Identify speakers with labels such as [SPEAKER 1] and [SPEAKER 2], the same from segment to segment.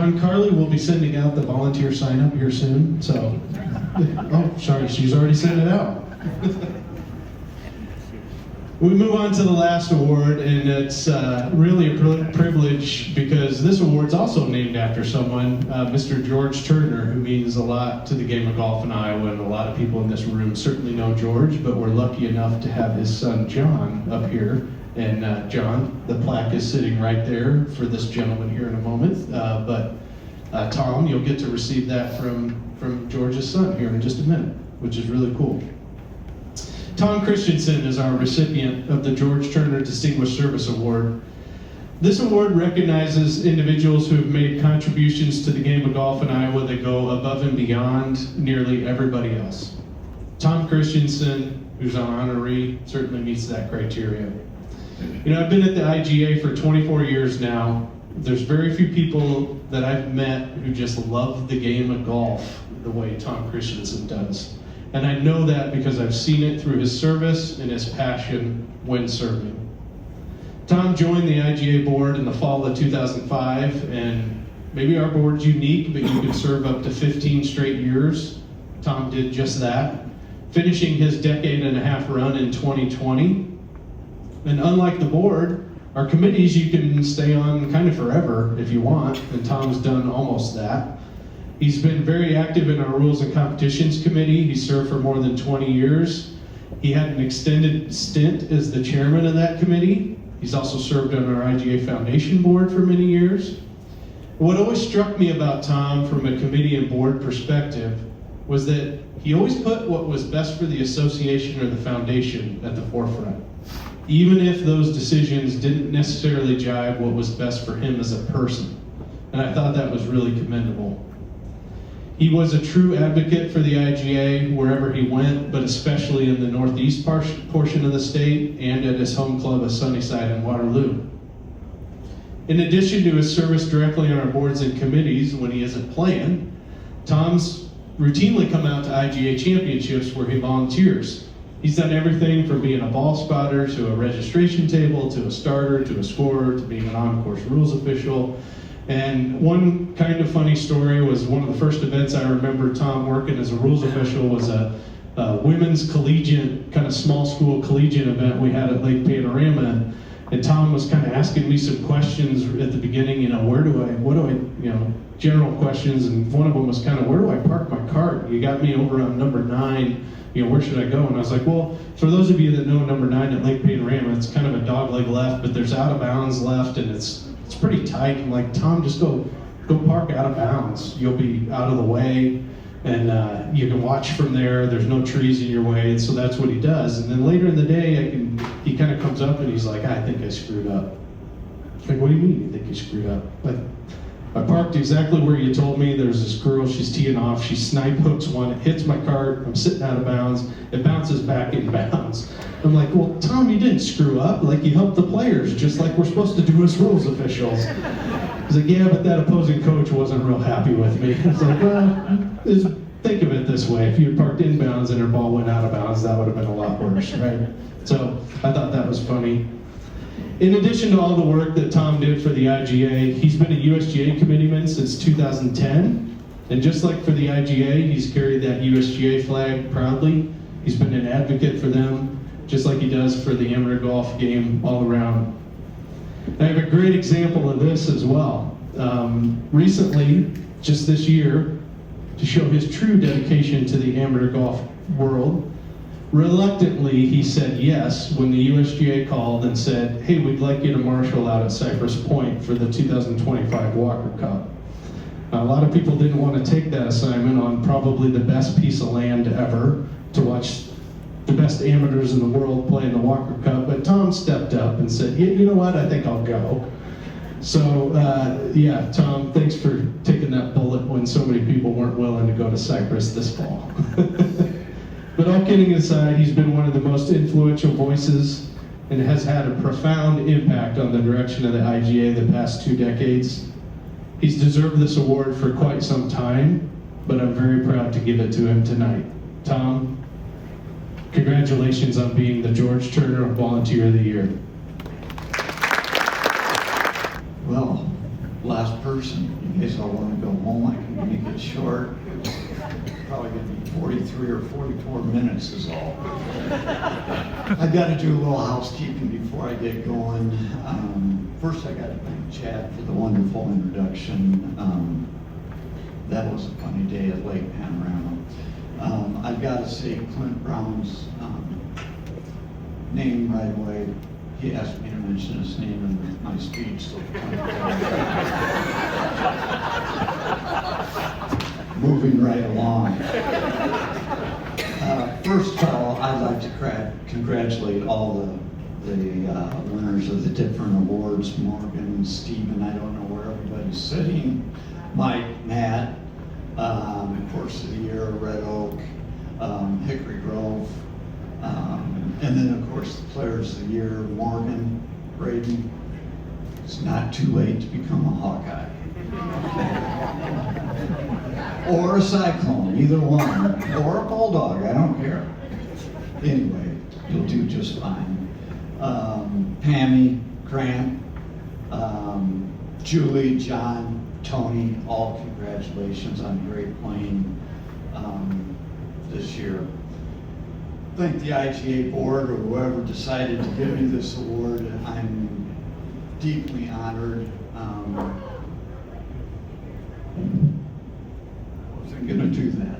[SPEAKER 1] John Carley will be sending out the volunteer sign up here soon. So, oh, sorry, she's already sent it out. We move on to the last award, and it's really a privilege because this award's also named after someone, Mr. George Turner, who means a lot to the game of golf in Iowa, and a lot of people in this room certainly know George, but we're lucky enough to have his son John up here. And John, the plaque is sitting right there for this gentleman here in a moment. But Tom, you'll get to receive that from George's son here in just a minute, which is really cool. Tom Christensen is our recipient of the George Turner Distinguished Service Award. This award recognizes individuals who have made contributions to the game of golf in Iowa that go above and beyond nearly everybody else. Tom Christensen, who's an honoree, certainly meets that criteria. You know, I've been at the IGA for 24 years now. There's very few people that I've met who just love the game of golf the way Tom Christensen does. And I know that because I've seen it through his service and his passion when serving. Tom joined the IGA board in the fall of 2005, and maybe our board's unique, but you can serve up to 15 straight years. Tom did just that, finishing his decade-and-a-half run in 2020. And unlike the board, our committees you can stay on kind of forever if you want, and Tom's done almost that. He's been very active in our Rules and Competitions Committee. He served for more than 20 years. He had an extended stint as the chairman of that committee. He's also served on our IGA Foundation Board for many years. What always struck me about Tom from a committee and board perspective was that he always put what was best for the association or the foundation at the forefront, even if those decisions didn't necessarily jive what was best for him as a person. And I thought that was really commendable. He was a true advocate for the IGA wherever he went, but especially in the northeast portion of the state and at his home club of Sunnyside and Waterloo. In addition to his service directly on our boards and committees when he isn't playing, Tom's routinely come out to IGA championships where he volunteers. He's done everything from being a ball spotter to a registration table to a starter to a scorer to being an on-course rules official. And one kind of funny story was one of the first events I remember Tom working as a rules official was a women's collegiate, kind of small school collegiate event we had at Lake Panorama. And Tom was kind of asking me some questions at the beginning, general questions. And one of them was kind of, where do I park my cart? You got me over on number 9. Where should I go? And I was like, well, for those of you that know number 9 at Lake Panorama, it's kind of a dogleg left, but there's out of bounds left, and it's pretty tight. I'm like, Tom, just go park out of bounds. You'll be out of the way, and you can watch from there. There's no trees in your way, and so that's what he does. And then later in the day, he kind of comes up and he's like, I think I screwed up. I'm like, what do you mean you think you screwed up? Like, I parked exactly where you told me. There's this girl, she's teeing off, she snipe hooks one, it hits my cart, I'm sitting out of bounds, it bounces back in bounds. I'm like, well, Tom, you didn't screw up. Like, you helped the players, just like we're supposed to do as rules officials. He's like, yeah, but that opposing coach wasn't real happy with me. I was like, well, think of it this way. If you had parked in bounds and her ball went out of bounds, that would have been a lot worse, right? So I thought that was funny. In addition to all the work that Tom did for the IGA, he's been a USGA committeeman since 2010. And just like for the IGA, he's carried that USGA flag proudly. He's been an advocate for them, just like he does for the amateur golf game all around. I have a great example of this as well. Recently, just this year, to show his true dedication to the amateur golf world, reluctantly, he said yes when the USGA called and said, hey, we'd like you to marshal out at Cypress Point for the 2025 Walker Cup. Now, a lot of people didn't want to take that assignment on probably the best piece of land ever to watch the best amateurs in the world play in the Walker Cup, but Tom stepped up and said, you know what, I think I'll go. So, yeah, Tom, thanks for taking that bullet when so many people weren't willing to go to Cypress this fall. But all kidding aside, he's been one of the most influential voices and has had a profound impact on the direction of the IGA the past 2 decades. He's deserved this award for quite some time, but I'm very proud to give it to him tonight. Tom, congratulations on being the George Turner Volunteer of the Year.
[SPEAKER 2] Well, last person. hours, and you guys all want to go home, I can make it short. Probably gonna be 43 or 44 minutes is all. I've got to do a little housekeeping before I get going. First, I got to thank Chad for the wonderful introduction. That was a funny day at Lake Panorama. I've got to say Clint Brown's name right away. He asked me to mention his name in my speech, so moving right along. First of all, I'd like to congratulate all the winners of the different awards, Morgan and Stephen. I don't know where everybody's sitting. Mike, Matt, Course of the Year, Red Oak, Hickory Grove, and then of course the Players of the Year, Morgan, Braden. It's not too late to become a Hawkeye. Or a Cyclone, either one. Or a Bulldog, I don't care. Anyway, you'll do just fine. Pammy, Grant, Julie, John, Tony, all congratulations on great playing this year. Thank the IGA board or whoever decided to give me this award. I'm deeply honored. Wasn't gonna do that.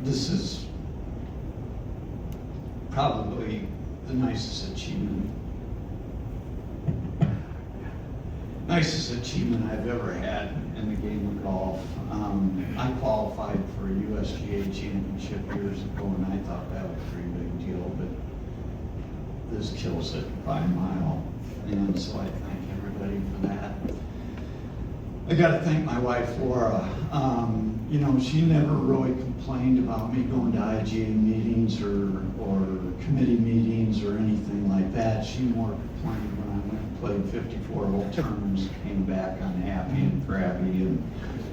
[SPEAKER 2] This is probably the nicest achievement I've ever had in the game of golf. I qualified for a USGA championship years ago, and I thought that was a pretty big deal, but this kills it by a mile. And so I thank everybody for that. I got to thank my wife, Laura. She never really complained about me going to IGA meetings or committee meetings or anything like that. She more complained when I went and played 54-hole tournaments, came back unhappy and crabby, and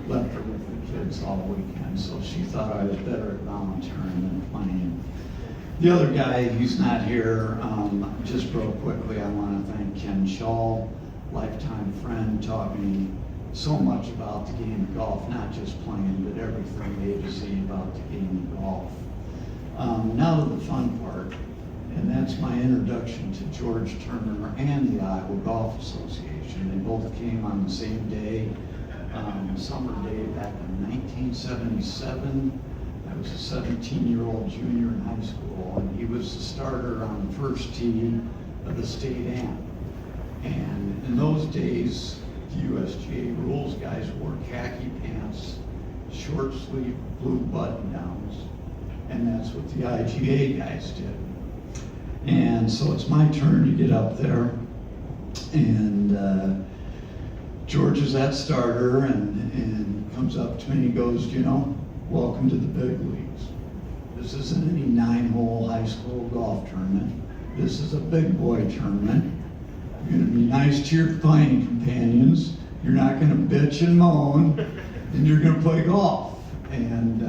[SPEAKER 2] left her with the kids all weekend. So she thought I was better at volunteering than playing. The other guy, he's not here. Just real quickly, I want to thank Ken Shaw, lifetime friend, taught me so much about the game of golf, not just playing, but everything A to Z about the game of golf. Now to the fun part, and that's my introduction to George Turner and the Iowa Golf Association. They both came on the same day, summer day back in 1977. I was a 17-year-old junior in high school, and he was the starter on the first tee of the state am. And in those days, the USGA rules guys wore khaki pants, short sleeve blue button downs, and that's what the IGA guys did. And so it's my turn to get up there, and George is that starter and comes up to me and he goes, welcome to the big leagues. This isn't any 9-hole high school golf tournament. This is a big boy tournament. You're gonna be nice to your playing companions. You're not gonna bitch and moan, and you're gonna play golf. And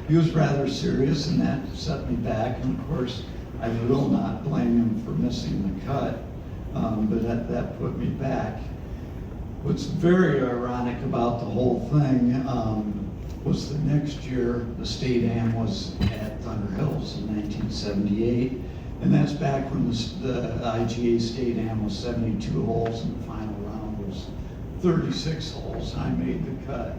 [SPEAKER 2] he was rather serious, and that set me back. And of course, I will not blame him for missing the cut, but that put me back. What's very ironic about the whole thing was the next year, the state am was at Thunder Hills in 1978. And that's back when the IGA state am was 72 holes and the final round was 36 holes. And I made the cut.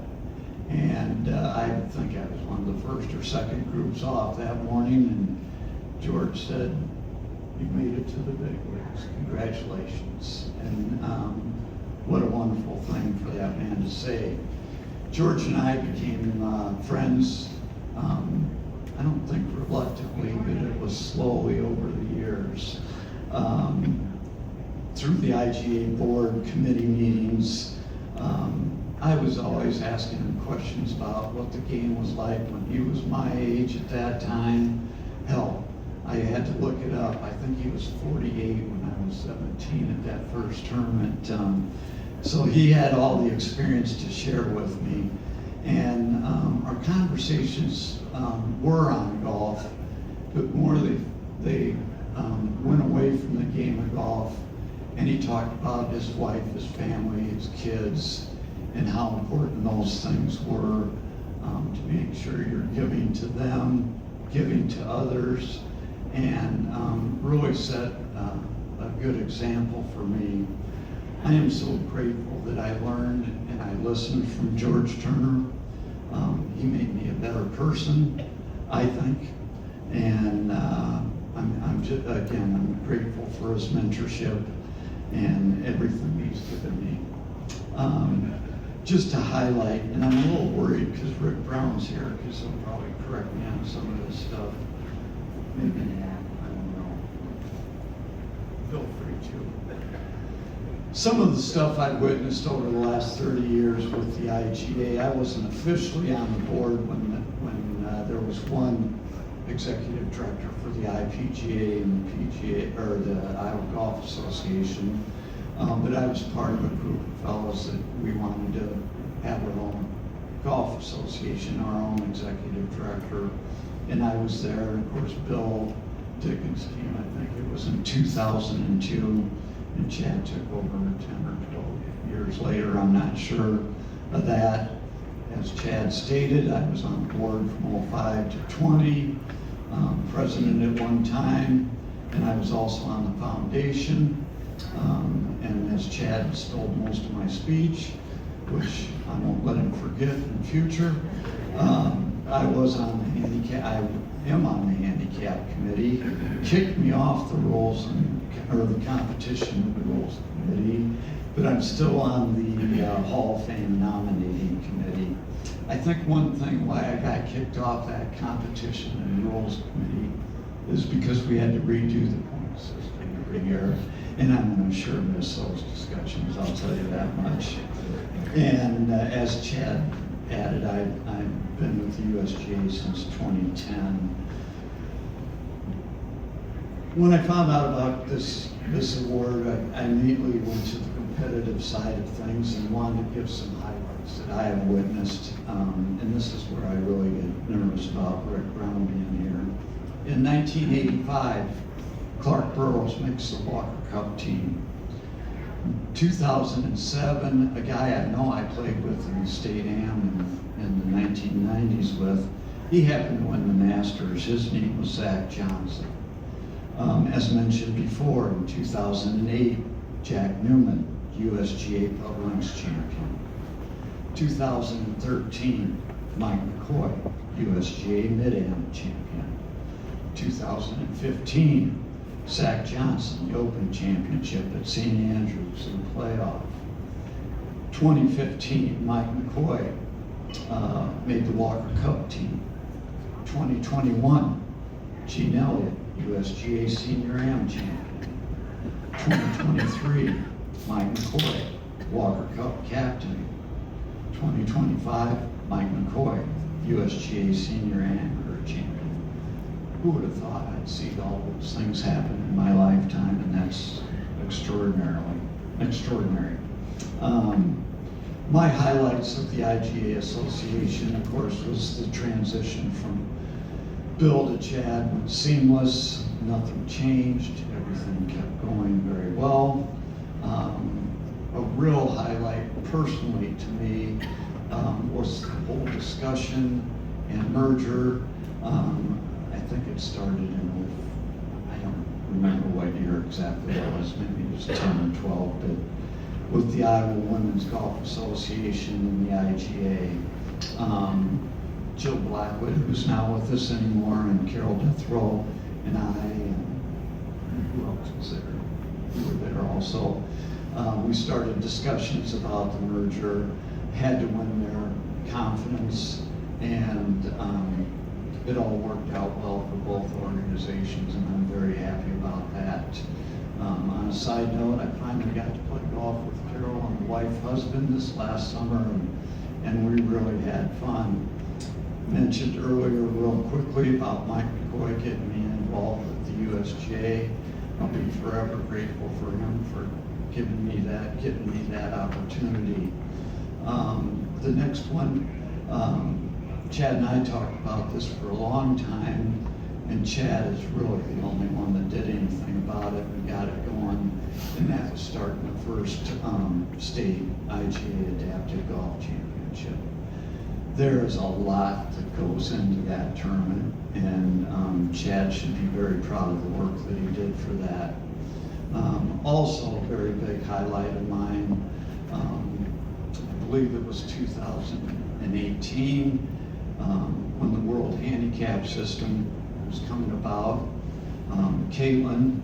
[SPEAKER 2] And I think I was one of the first or second groups off that morning. And George said, "You made it to the big leagues. Congratulations." And what a wonderful thing for that man to say. George and I became friends. I don't think reluctantly, but it was slowly over the years. Through the IGA board committee meetings, I was always asking him questions about what the game was like when he was my age at that time. Hell, I had to look it up. I think he was 48 when I was 17 at that first tournament. So he had all the experience to share with me. And our conversations were on golf, but more they went away from the game of golf, and he talked about his wife, his family, his kids, and how important those things were, to make sure you're giving to them, giving to others, and really set a good example for me. I am so grateful that I learned and I listened from George Turner. He made me a better person, I think, and I'm just, again, I'm grateful for his mentorship and everything he's given me. Just to highlight, and I'm a little worried because Rick Brown's here, because he'll probably correct me on some of this stuff. Maybe not, I don't know. Feel free to. Some of the stuff I've witnessed over the last 30 years with the IGA, I wasn't officially on the board when there was one executive director for the IPGA and the PGA, or the Iowa Golf Association. But I was part of a group of fellows that we wanted to have our own golf association, our own executive director. And I was there, and of course, Bill Dickens came, I think it was in 2002, and Chad took over 10 or 12 years later, I'm not sure of that. As Chad stated, I was on the board from 05 to 20, president at one time, and I was also on the foundation. And as Chad stole most of my speech, which I won't let him forget in the future, I was on the handicap, I am on the handicap committee, kicked me off the rules or the competition rules committee, but I'm still on the Hall of Fame nominating committee. I think one thing why I got kicked off that competition and rules committee is because we had to redo the point system every year. And I'm going to sure miss those discussions, I'll tell you that much. And as Chad added, I've been with the USGA since 2010. When I found out about this award, I immediately went to the competitive side of things and wanted to give some highlights that I have witnessed. And this is where I really get nervous about Rick Brown being here. In 1985, Clark Burroughs makes the Walker Cup team. 2007, a guy I know I played with in the State Am in the 1990s with, he happened to win the Masters. His name was Zach Johnson. As mentioned before, in 2008, Jack Newman, USGA Pub Links champion. 2013, Mike McCoy, USGA Mid-Am champion. 2015, Zach Johnson, the Open Championship at St. Andrews in the playoff. 2015, Mike McCoy made the Walker Cup team. 2021, Gene Elliott, USGA Senior Am champion. 2023, Mike McCoy, Walker Cup captain. 2025, Mike McCoy, USGA Senior Amateur champion. Who would have thought I'd see all those things happen in my lifetime, and that's extraordinary. My highlights of the IGA Association, of course, was the transition from Bill to Chad was seamless, nothing changed, everything kept going very well. A real highlight personally to me was the whole discussion and merger. I think it started in, I don't remember what year exactly it was, maybe it was 10 or 12, but with the Iowa Women's Golf Association and the IGA. Jill Blackwood, who's not with us anymore, and Carol Deathrow, and I, and who else was there? We were there also. We started discussions about the merger, had to win their confidence, and it all worked out well for both organizations, and I'm very happy about that. On a side note, I finally got to play golf with Carol and the wife-husband this last summer, and we really had fun. Mentioned earlier real quickly about Mike McCoy getting me involved with the USGA. I'll be forever grateful for him for getting me that opportunity. The next one, Chad and I talked about this for a long time, And Chad is really the only one that did anything about it and got it going. And that was starting the first state IGA Adaptive Golf Championship. There is a lot that goes into that tournament, and Chad should be very proud of the work that he did for that. Also, a very big highlight of mine, I believe it was 2018, when the World Handicap System was coming about. Caitlin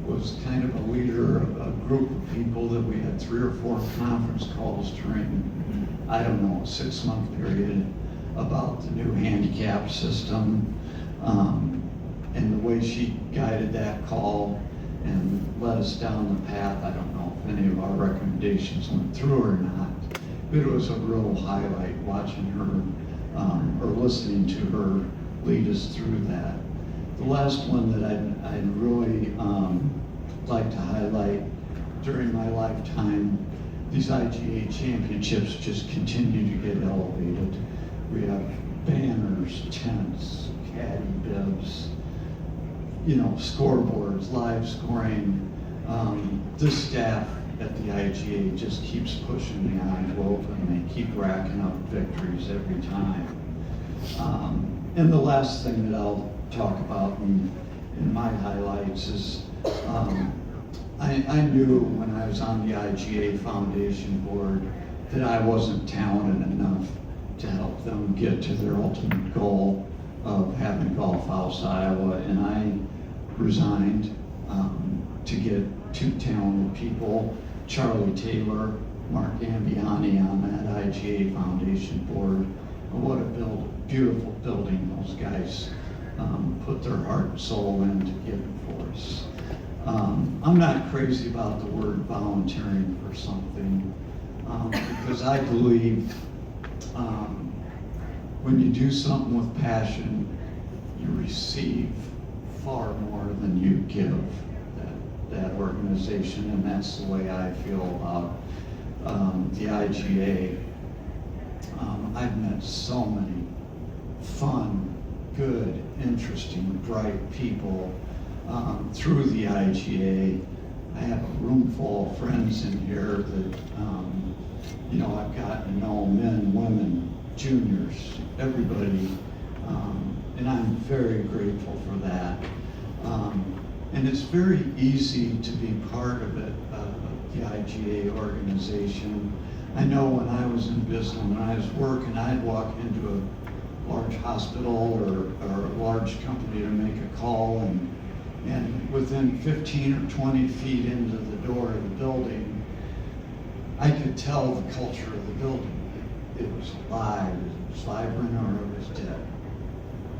[SPEAKER 2] was kind of a leader of a group of people that we had 3 or 4 conference calls during, I don't know, a 6-month period about the new handicap system, and the way she guided that call and led us down the path. I don't know if any of our recommendations went through or not, but it was a real highlight watching her or listening to her lead us through that. The last one that I'd really like to highlight during my lifetime, these IGA championships just continue to get elevated. We have banners, tents, caddy bibs, scoreboards, live scoring. This staff at the IGA just keeps pushing the envelope, and they keep racking up victories every time. And the last thing that I'll talk about in my highlights is I knew when I was on the IGA Foundation Board that I wasn't talented enough to help them get to their ultimate goal of having Golf House Iowa, and I resigned to get 2 talented people, Charlie Taylor, Mark Ambiani, on that IGA Foundation Board. And what a beautiful building those guys put their heart and soul into giving for us. I'm not crazy about the word volunteering for something, because I believe when you do something with passion, you receive far more than you give that organization, and that's the way I feel about the IGA. I've met so many fun, good, interesting, bright people through the IGA. I have a room full of friends in here that I've gotten to know, men, women, juniors, everybody, and I'm very grateful for that. And it's very easy to be part of it, the IGA organization. I know when I was in business, when I was working, I'd walk into a large hospital or a large company to make a call, and within 15 or 20 feet into the door of the building, I could tell the culture of the building. It was alive, it was vibrant, or it was dead.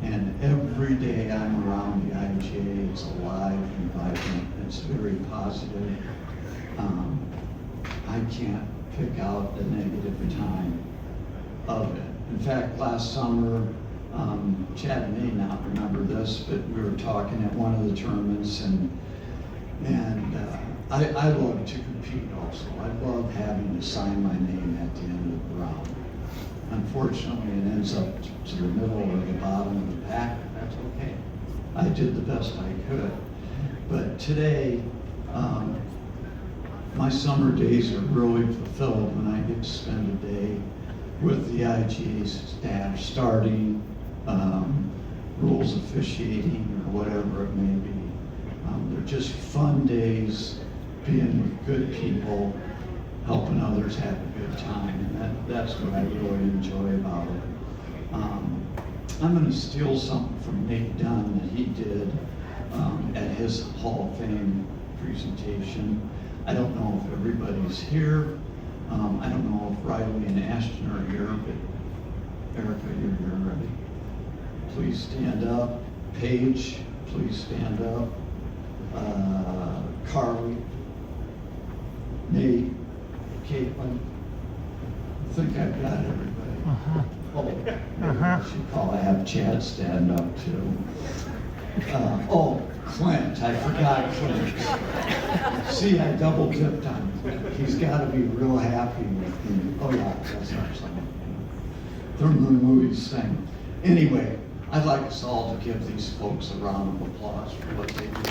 [SPEAKER 2] And every day I'm around the IGA, it's alive and vibrant. It's very positive. I can't pick out the negative time of it. In fact, last summer, Chad may not remember this, but we were talking at one of the tournaments, and I love to compete also. I love having to sign my name at the end of the round. Unfortunately, it ends up to the middle or the bottom of the pack, but that's okay. I did the best I could. But today, my summer days are really fulfilled when I get to spend a day with the IGA staff, starting, rules officiating, or whatever it may be. They're just fun days, being with good people, helping others have a good time, and that's what I really enjoy about it. I'm going to steal something from Nate Dunn that he did at his Hall of Fame presentation. I don't know if everybody's here. I don't know if Riley and Ashton are here, but Erica, you're here, right? Please stand up. Paige, please stand up. Carly, Nate, Caitlin. I think I've got everybody. Oh, maybe I should I have Chad stand up too. Clint, I forgot Clint. See, I double dipped on Clint. He's got to be real happy with me. Oh yeah, that's not something from the movies thing. Anyway, I'd like us all to give these folks a round of applause for what they do.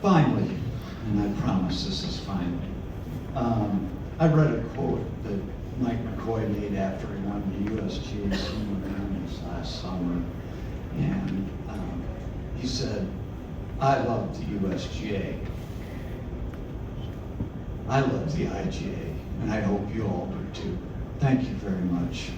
[SPEAKER 2] Finally, and I promise this is finally, I read a quote that Mike McCoy made after he won the USGA Senior Tournaments last summer, and he said, "I love the USGA. I love the IGA, and I hope you all do too. Thank you very much."